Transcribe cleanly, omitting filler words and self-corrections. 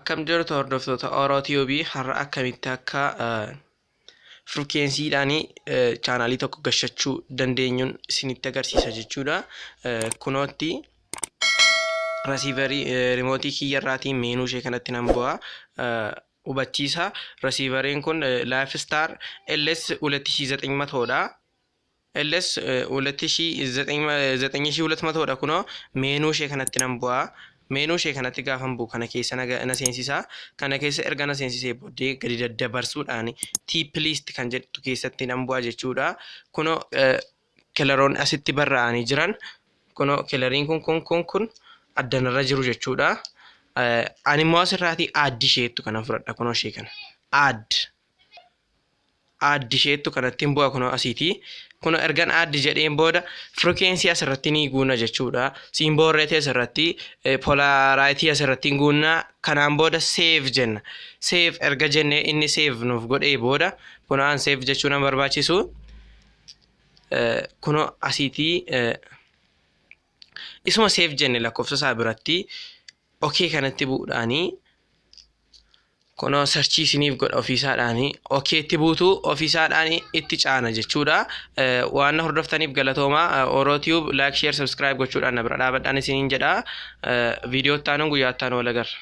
Akkam jirtu hordoftoota OROTV har'a akkamitti akka frequencyidhaanii chaanaalii tokko gashachuu dandeenyuun isinitti agarsiisa jechuudha. Kunootti receiverii remote kiyyarraatiin meenuu ishee kanatti nan bu'a. Hubachiisa receiveriin kun Lifestar LS 2900dha. LS 2900 kunoo meenuu ishee kanatti nan bu'a. Meenuu ishee kanatti gaafan buu kana keessa na seensisa. Kana keessa erga na seensisee booddee gadi daddabarsuudhaan T-List kan jedhu keessatti nan bu'a jechuudha. Kunoo keleroon asitti barraa'anii jiran. Kunoo keleriin kun addanarra jiru jechuudha. Ani immoo asirraatii aaddi isheettu kana fudhadha. Kunoo ishee kana aaddi isheettu kanatti bu'a kunoo asiiti. Kunoo ergan aaddi jedheen booda frequency asirratti ni guuna jechuudha. Symbol rate asirratti polarity asirratti guuna. Kanaan booda save jenna. Save erga jennee inni save nuuf godhee booda kunoo an save jechuun an barbaachisu. Kunoo asiitii isuma save jenne lakkoofsa isaa biratti okay kanatti bu'uudhaanii kunoo searchii isiniif godha ofiisaadhaanii okay itti buutu ofiisaadhaanii itti caana jechuudha. Waan hordoftaniif galatoomaa. OROTube like share subscribe gochuudhaan na bira dhaabadhaan isiniin jedha. Viidiyoo itti aanuun guyyaa itti aanu wal agarra.